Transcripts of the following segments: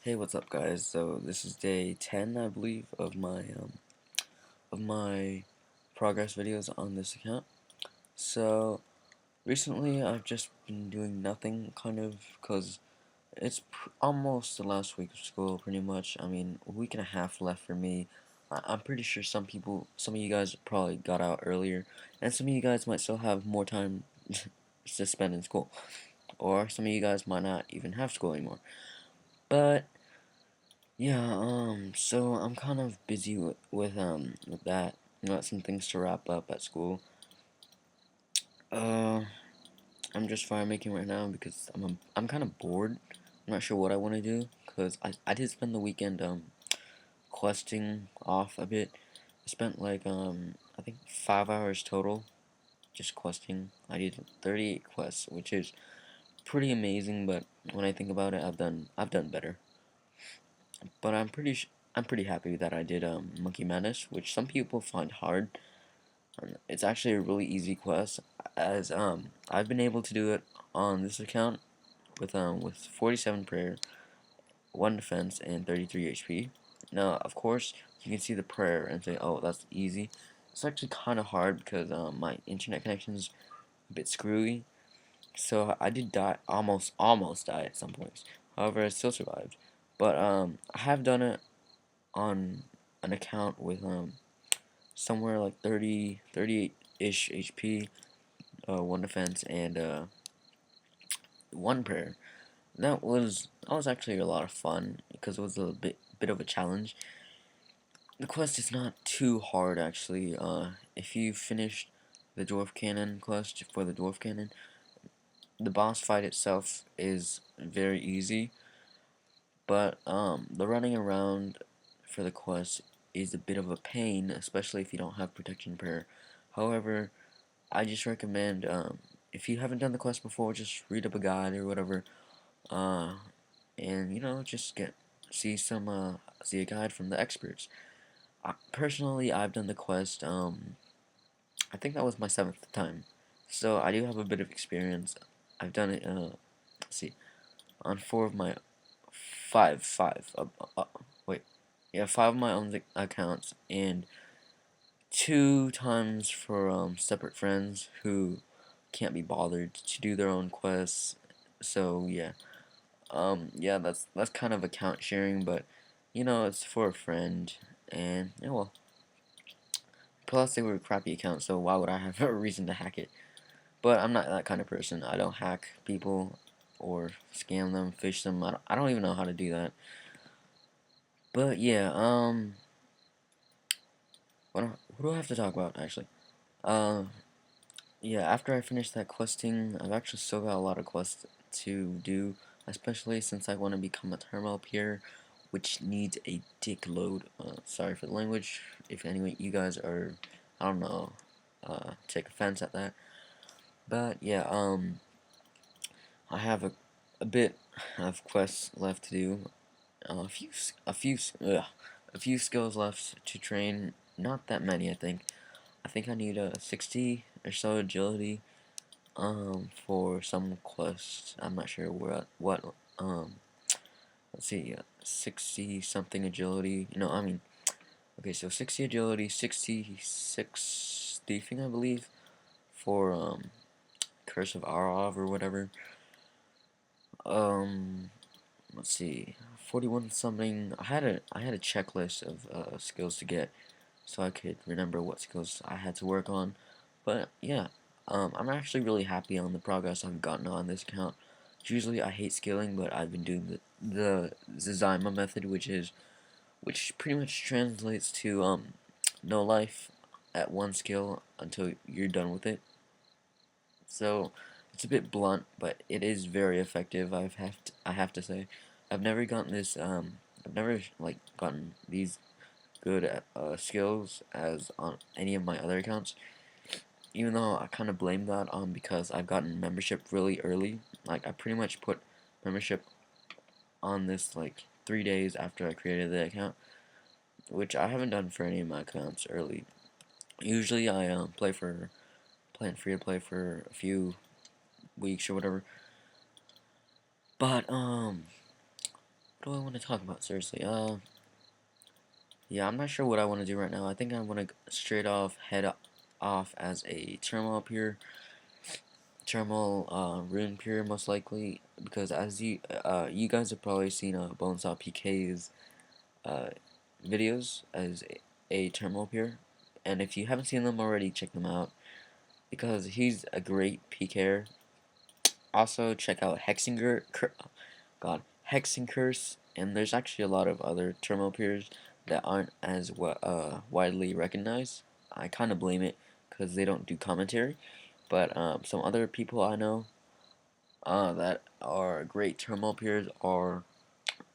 Hey, what's up, guys? So this is day 10, I believe, of my progress videos on this account. So recently, I've just been doing nothing, kind of, because it's almost the last week of school, pretty much. I mean, a week and a half left for me. I'm pretty sure some of you guys probably got out earlier, and some of you guys might still have more time to spend in school, or some of you guys might not even have school anymore. But yeah, so I'm kind of busy with that. Got some things to wrap up at school. Uh, I'm just fire making right now because I'm kind of bored. I'm not sure what I want to do because I did spend the weekend questing off a bit. I spent like I think 5 hours total just questing. I did 38 quests, which is pretty amazing. But when I think about it, I've done better. But I'm pretty happy that I did Monkey Madness, which some people find hard. It's actually a really easy quest, as I've been able to do it on this account with 47 prayer, 1 defense, and 33 HP. Now, of course, you can see the prayer and say, "Oh, that's easy." It's actually kind of hard because my internet connection is a bit screwy. So I did die, almost die at some points. However, I still survived. But I have done it on an account with somewhere like 38-ish HP, 1 defense, and 1 prayer. That was actually a lot of fun because it was a bit of a challenge. The quest is not too hard actually. If you finished the dwarf cannon quest for the dwarf cannon, the boss fight itself is very easy. But the running around for the quest is a bit of a pain, especially if you don't have protection prayer. However, I just recommend if you haven't done the quest before, just read up a guide or whatever, uh, and just see a guide from the experts. Personally, I've done the quest. I think that was my 7th time, so I do have a bit of experience. I've done it. Let's see, on 4 of my five. Wait, yeah, 5 of my own accounts and 2 times for separate friends who can't be bothered to do their own quests. So yeah, yeah, that's kind of account sharing, but it's for a friend, and yeah, well, plus they were crappy accounts, so why would I have a reason to hack it? But I'm not that kind of person. I don't hack people or scam them, fish them. I don't even know how to do that. But yeah, what do I have to talk about actually? Uh, yeah, after I finish that questing, I've actually still got a lot of quests to do, especially since I want to become a turmoil peer, which needs a dick load. Sorry for the language, if any you guys are, I don't know, take offense at that. But yeah, I have a bit of quests left to do, a few, a few skills left to train. Not that many, I think. I think I need a 60 or so agility for some quests. I'm not sure what let's see, 60 something agility. I mean, okay, so 60 agility, 66 thieving, I believe, for Curse of Arov or whatever. Um, let's see, 41 something. I had a checklist of skills to get, so I could remember what skills I had to work on. But yeah, I'm actually really happy on the progress I've gotten on this account. Usually I hate scaling, but I've been doing the zezima method, which pretty much translates to no life at 1 skill until you're done with it. So it's a bit blunt, but it is very effective. I have to say, I've never gotten this I've never like gotten these good skills as on any of my other accounts. Even though I kind of blame that on because I've gotten membership really early. Like I pretty much put membership on this like 3 days after I created the account, which I haven't done for any of my accounts early. Usually I playing free to play for a few weeks or whatever. But What do I want to talk about, seriously? Yeah, I'm not sure what I want to do right now. I think I want to straight off head off as a turmoil peer, turmoil rune peer most likely, because as you guys have probably seen Bonesaw PK's uh videos as a turmoil peer, and if you haven't seen them already, check them out because he's a great PKer. Also, check out Hexing Curse, and there's actually a lot of other turmoil peers that aren't as widely recognized. I kind of blame it because they don't do commentary, but some other people I know that are great turmoil peers are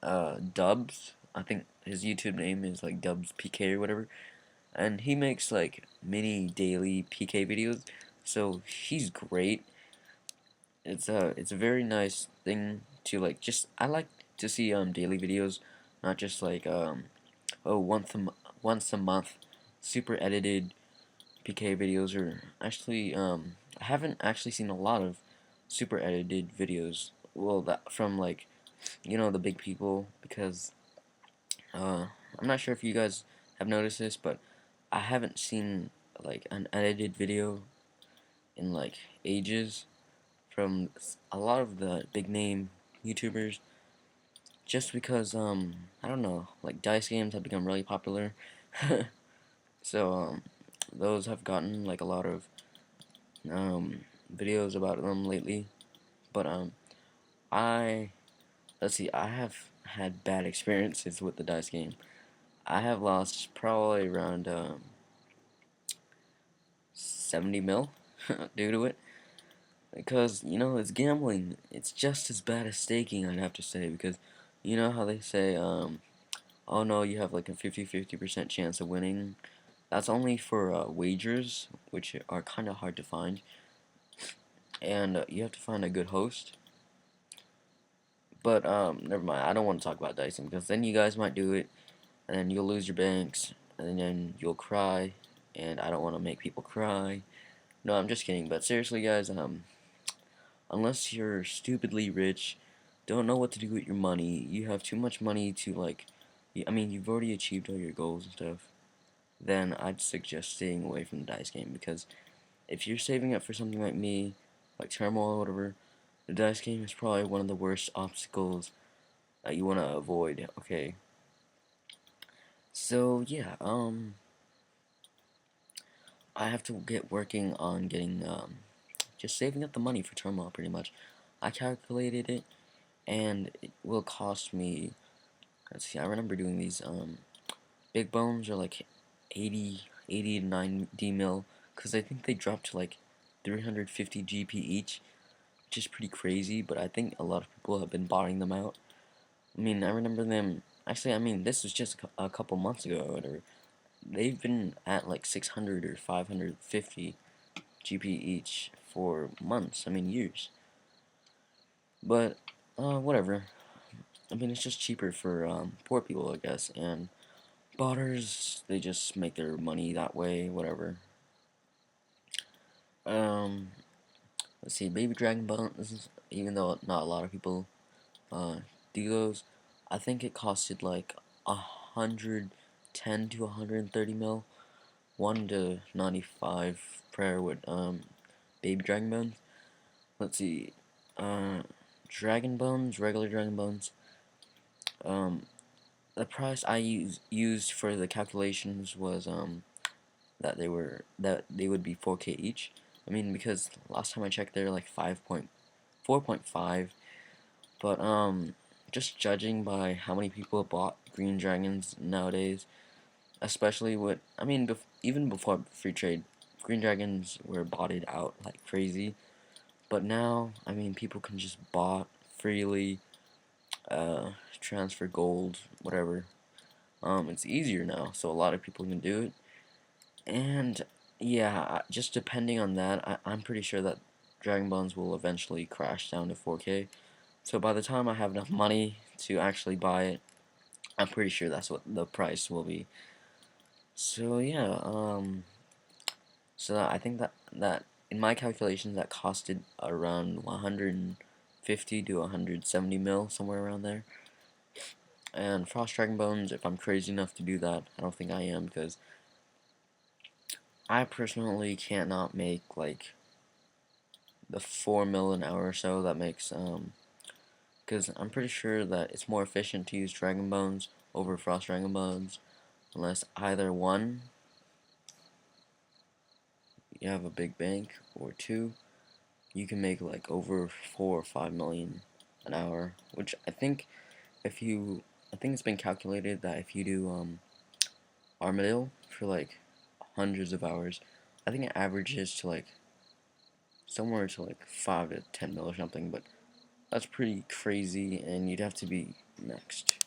Dubs. I think his YouTube name is like Dubs PK or whatever, and he makes like mini daily PK videos, so he's great. It's a very nice thing to like. Just I like to see daily videos, not just like oh once a month super edited PK videos. Or actually I haven't actually seen a lot of super edited videos, well, that from like, the big people, because uh I'm not sure if you guys have noticed this, but I haven't seen like an edited video in like ages from a lot of the big name YouTubers, just because I don't know, like dice games have become really popular. So those have gotten like a lot of videos about them lately. But I let's see, I have had bad experiences with the dice game. I have lost probably around 70 mil due to it. Because, it's gambling. It's just as bad as staking, I'd have to say. Because, you know how they say, oh no, you have like a 50% chance of winning. That's only for wagers, which are kind of hard to find. And you have to find a good host. But, never mind. I don't want to talk about dicing. Because then you guys might do it. And then you'll lose your banks. And then you'll cry. And I don't want to make people cry. No, I'm just kidding. But seriously, guys, unless you're stupidly rich, don't know what to do with your money, you have too much money to like, I mean, you've already achieved all your goals and stuff, then I'd suggest staying away from the dice game. Because if you're saving up for something like me, like turmoil or whatever, the dice game is probably one of the worst obstacles that you want to avoid. Okay, so yeah, I have to get working on getting just saving up the money for turmoil pretty much. I calculated it, and it will cost me, let's see, I remember doing these big bones are like 80 to 90 mil, because I think they dropped to like 350 GP each, which is pretty crazy. But I think a lot of people have been buying them out. I mean, I remember them, actually, I mean, this was just a couple months ago or whatever. They've been at like 600 or 550 GP each for months, I mean years. But whatever, I mean, it's just cheaper for poor people, I guess. And botters, they just make their money that way, whatever. Um, let's see, baby dragon bones, even though not a lot of people do those, I think it costed like 110 to 130 mil, 1 to 95 prayer with baby dragon bones. Let's see, uh, dragon bones, regular dragon bones, um, the price I used for the calculations was that they would be 4K each. I mean, because last time I checked they're like 4.5, but just judging by how many people bought green dragons nowadays, especially with, I mean, even before free trade, green dragons were botted out like crazy. But now, I mean, people can just bot freely, transfer gold, whatever. It's easier now, so a lot of people can do it. And yeah, just depending on that, I'm pretty sure that Dragon Bones will eventually crash down to 4K. So by the time I have enough money to actually buy it, I'm pretty sure that's what the price will be. So yeah, I think that in my calculations that costed around 150 to 170 mil, somewhere around there. And frost dragon bones, if I'm crazy enough to do that, I don't think I am, because I personally can't not make like the 4 mil an hour or so that makes because I'm pretty sure that it's more efficient to use dragon bones over frost dragon bones, unless either one you have a big bank, or two you can make like over 4 or 5 million an hour, which I think it's been calculated that if you do armadyl for like hundreds of hours, I think it averages to like somewhere to like 5 to 10 mil or something, but that's pretty crazy, and you'd have to be next.